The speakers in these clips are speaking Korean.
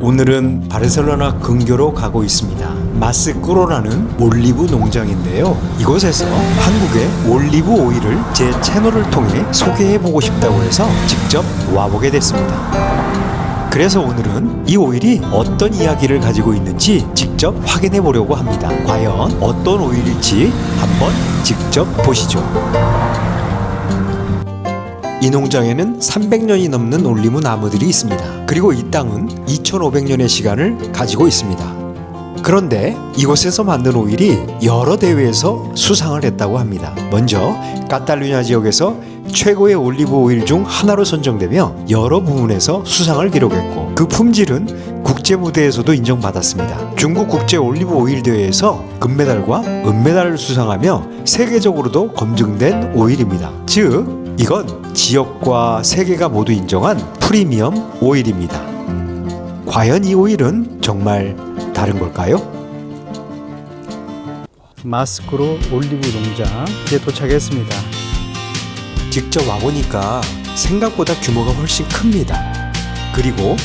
오늘은 바르셀로나 근교로 가고 있습니다. 마스꾸로라는 올리브 농장인데요. 이곳에서 한국의 올리브 오일을 제 채널을 통해 소개해보고 싶다고 해서 직접 와보게 됐습니다. 그래서 오늘은 이 오일이 어떤 이야기를 가지고 있는지 직접 확인해 보려고 합니다. 과연 어떤 오일일지 한번 직접 보시죠. 이 농장에는 300년이 넘는 올리브 나무들이 있습니다. 그리고 이 땅은 2500년의 시간을 가지고 있습니다. 그런데 이곳에서 만든 오일이 여러 대회에서 수상을 했다고 합니다. 먼저 카탈루냐 지역에서 최고의 올리브 오일 중 하나로 선정되며 여러 부문에서 수상을 기록했고, 그 품질은 국제 무대에서도 인정받았습니다. 중국 국제 올리브 오일 대회에서 금메달과 은메달을 수상하며 세계적으로도 검증된 오일입니다. 즉 이건 지역과 세계가 모두 인정한 프리미엄 오일입니다. 과연 이 오일은 정말 다른 걸까요? 마스꾸로 올리브 농장 이제 도착했습니다. 직접 와보니까 생각보다 규모가 훨씬 큽니다. 그리고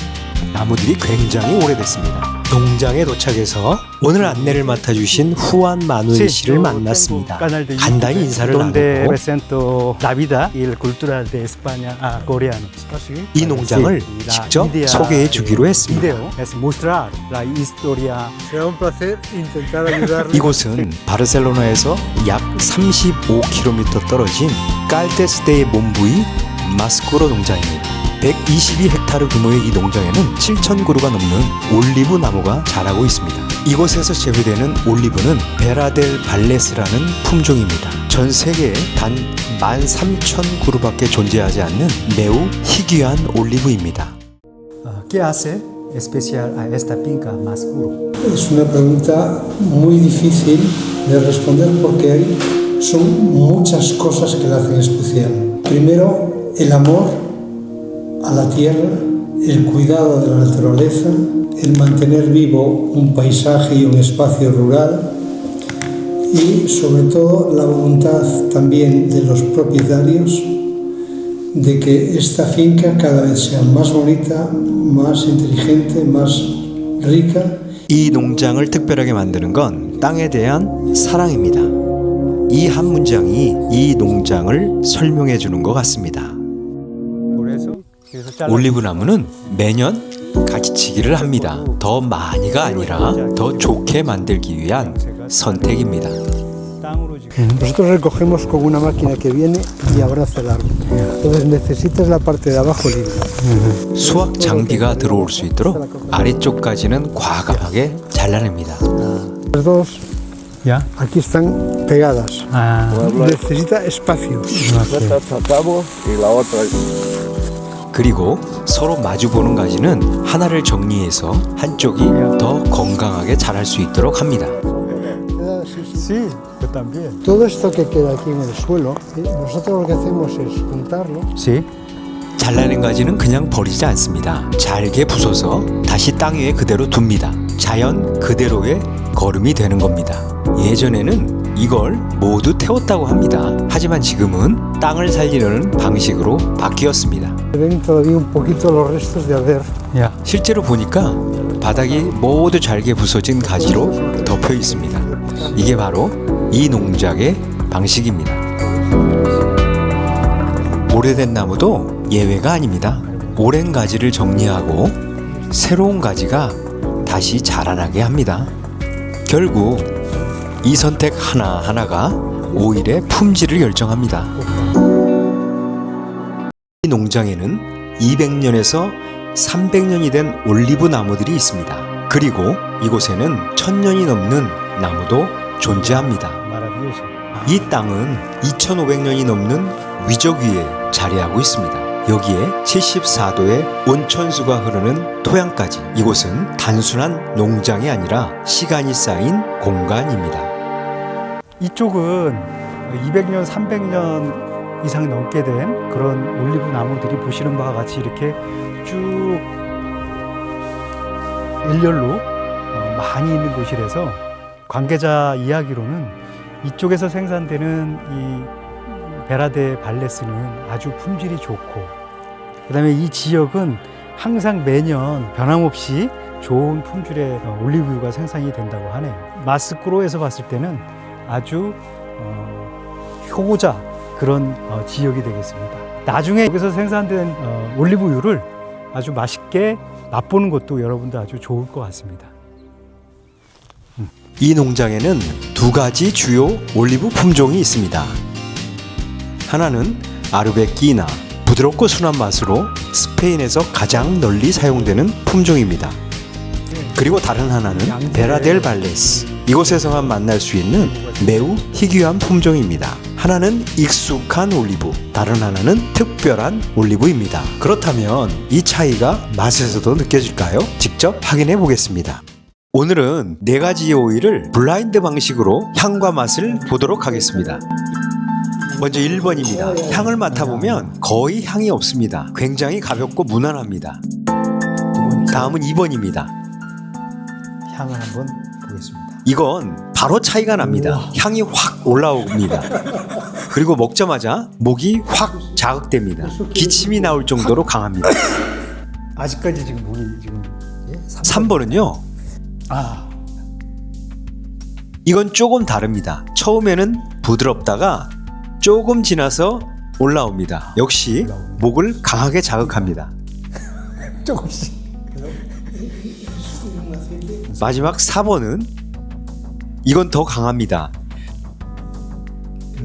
나무들이 굉장히 오래됐습니다. 농장에 도착해서 오늘 안내를 맡아주신 후안 마누엘 씨를 만났습니다. 간단히 인사를 나누고 이 농장을 직접 소개해 주기로 했습니다. 이곳은 바르셀로나에서 약 35km 떨어진 깔테스데의 몬부이 마스꾸로 농장입니다. 122헥타르 규모의 이 농장에는 7,000그루가 넘는 올리브 나무가 자라고 있습니다. 이곳에서 재배되는 올리브는 베라델 발레스라는 품종입니다. 전 세계에 단 13,000그루밖에 존재하지 않는 매우 희귀한 올리브입니다. ¿Qué hace especial a esta finca Mascuro? Es una pregunta muy difícil de responder porque son muchas cosas que la hacen especial. Primero, el amor a la tierra, el cuidado de la naturaleza, el mantener vivo un paisaje y un espacio rural y sobre todo la voluntad también de los propietarios de que esta finca cada vez sea más bonita, más inteligente, más rica. 이 농장을 특별하게 만드는 건 땅에 대한 사랑입니다. 이 한 문장이 이 농장을 설명해 주는 것 같습니다. 올리브 나무는 매년 가지치기를 합니다. 더 많이가 아니라 더 좋게 만들기 위한 선택입니다. Nosotros recogemos con una máquina que viene y abraza el árbol. Entonces necesitas la parte de abajo libre. 수확 장비가 들어올 수 있도록 아래쪽까지는 과감하게 잘라냅니다. Las dos ¿Ya? aquí están pegadas. Necesita espacio. 그리고 서로 마주보는 가지는 하나를 정리해서 한쪽이 더 건강하게 자랄 수 있도록 합니다. Sí, yo también. Todo esto que queda aquí en el suelo, nosotros lo que hacemos es juntarlo. Sí. 잘라낸 가지는 그냥 버리지 않습니다. 잘게 부숴서 다시 땅 위에 그대로 둡니다. 자연 그대로의 거름이 되는 겁니다. 예전에는 이걸 모두 태웠다고 합니다. 하지만 지금은 땅을 살리려는 방식으로 바뀌었습니다. Ven todavía un poquito los restos de haber. Ya. 실제로 보니까 바닥이 모두 잘게 부서진 가지로 덮여 있습니다. 이게 바로 이 농장의 방식입니다. 오래된 나무도 예외가 아닙니다. 오랜 가지를 정리하고 새로운 가지가 다시 자라나게 합니다. 결국 이 선택 하나하나가 오일의 품질을 결정합니다. 이 농장에는 200년에서 300년이 된 올리브 나무들이 있습니다. 그리고 이곳에는 1000년이 넘는 나무도 존재합니다. 이 땅은 2500년이 넘는 위적 위에 자리하고 있습니다. 여기에 74도의 온천수가 흐르는 토양까지. 이곳은 단순한 농장이 아니라 시간이 쌓인 공간입니다. 이쪽은 200년, 300년 이상 넘게 된 그런 올리브 나무들이 보시는 바와 같이 이렇게 쭉 일렬로 많이 있는 곳이라서 관계자 이야기로는 이쪽에서 생산되는 이 베라데 발레스는 아주 품질이 좋고, 그 다음에 이 지역은 항상 매년 변함없이 좋은 품질의 올리브유가 생산이 된다고 하네요. 마스크로에서 봤을 때는 아주 효자 그런 지역이 되겠습니다. 나중에 여기서 생산된 올리브유를 아주 맛있게 맛보는 것도 여러분도 아주 좋을 것 같습니다. 이 농장에는 두 가지 주요 올리브 품종이 있습니다. 하나는 아르베키나, 부드럽고 순한 맛으로 스페인에서 가장 널리 사용되는 품종입니다. 그리고 다른 하나는 베라델 발레스, 이곳에서만 만날 수 있는 매우 희귀한 품종입니다. 하나는 익숙한 올리브, 다른 하나는 특별한 올리브입니다. 그렇다면 이 차이가 맛에서도 느껴질까요? 직접 확인해 보겠습니다. 오늘은 4가지의 오일을 블라인드 방식으로 향과 맛을 보도록 하겠습니다. 먼저 1번입니다. 향을 맡아보면 거의 향이 없습니다. 굉장히 가볍고 무난합니다. 다음은 2번입니다. 향을 한번 보겠습니다. 이건 바로 차이가 납니다. 향이 확 올라옵니다. 그리고 먹자마자 목이 확 자극됩니다. 기침이 나올 정도로 강합니다. 아직까지 지금 목이 지금 3번은요. 이건 조금 다릅니다. 처음에는 부드럽다가 조금 지나서 올라옵니다. 역시 목을 강하게 자극합니다. 조금씩. 마지막 4번은 이건 더 강합니다.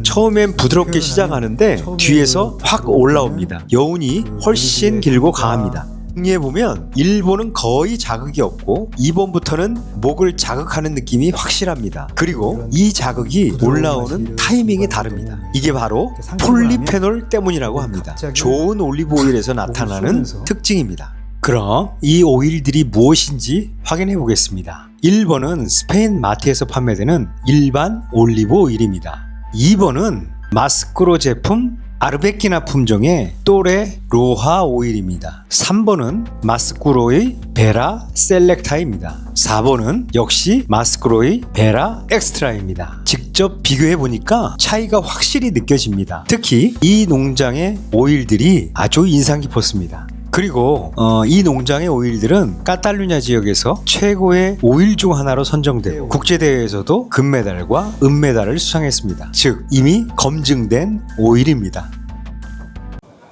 처음엔 부드럽게 시작하는데 뒤에서 확 올라옵니다. 여운이 훨씬 길고 강합니다. 정리해보면 1번은 거의 자극이 없고 2번부터는 목을 자극하는 느낌이 확실합니다. 그리고 이 자극이 올라오는 타이밍이 다릅니다. 이게 바로 폴리페놀 때문이라고 합니다. 좋은 올리브 오일에서 나타나는 특징입니다. 그럼 이 오일들이 무엇인지 확인해 보겠습니다. 1번은 스페인 마트에서 판매되는 일반 올리브 오일입니다. 2번은 마스크로 제품 아르베키나 품종의 또레 로하 오일입니다. 3번은 마스크로의 베라 셀렉타입니다. 4번은 역시 마스크로의 베라 엑스트라입니다. 직접 비교해 보니까 차이가 확실히 느껴집니다. 특히 이 농장의 오일들이 아주 인상 깊었습니다. 그리고 이 농장의 오일들은 카탈루냐 지역에서 최고의 오일 중 하나로 선정되고 국제대회에서도 금메달과 은메달을 수상했습니다. 즉 이미 검증된 오일입니다.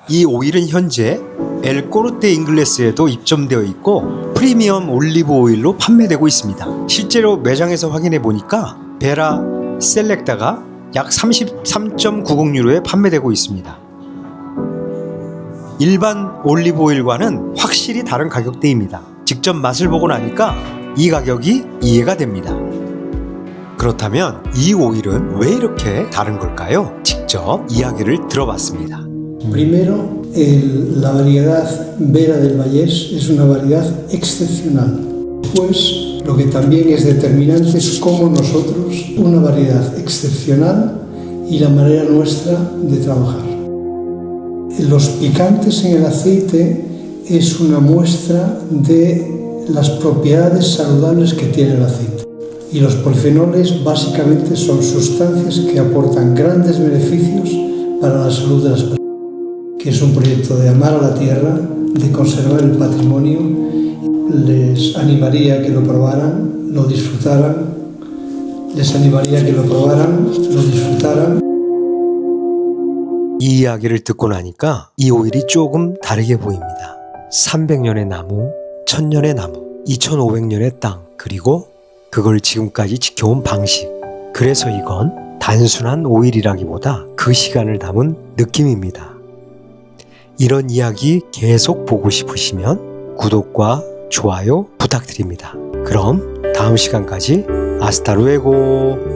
이 오일은 현재 엘코르테 잉글레스에도 입점되어 있고 프리미엄 올리브 오일로 판매되고 있습니다. 실제로 매장에서 확인해 보니까 베라 셀렉타가 약 33.90유로에 판매되고 있습니다. 일반 올리브 오일과는 확실히 다른 가격대입니다. 직접 맛을 보고 나니까 이 가격이 이해가 됩니다. 그렇다면 이 오일은 왜 이렇게 다른 걸까요? 직접 이야기를 들어봤습니다. Primero, la variedad Vera del Vallès es una variedad excepcional. Pues lo que también es determinante es cómo nosotros, una variedad excepcional y la manera nuestra de trabajar. Los picantes en el aceite es una muestra de las propiedades saludables que tiene el aceite. Y los polifenoles básicamente son sustancias que aportan grandes beneficios para la salud de las personas. Que es un proyecto de amar a la tierra, de conservar el patrimonio. Les animaría a que lo probaran, lo disfrutaran. Les animaría a que lo probaran, lo disfrutaran. 이 이야기를 듣고 나니까 이 오일이 조금 다르게 보입니다. 300년의 나무, 1000년의 나무, 2500년의 땅, 그리고 그걸 지금까지 지켜온 방식. 그래서 이건 단순한 오일이라기보다 그 시간을 담은 느낌입니다. 이런 이야기 계속 보고 싶으시면 구독과 좋아요 부탁드립니다. 그럼 다음 시간까지 아스타루에고.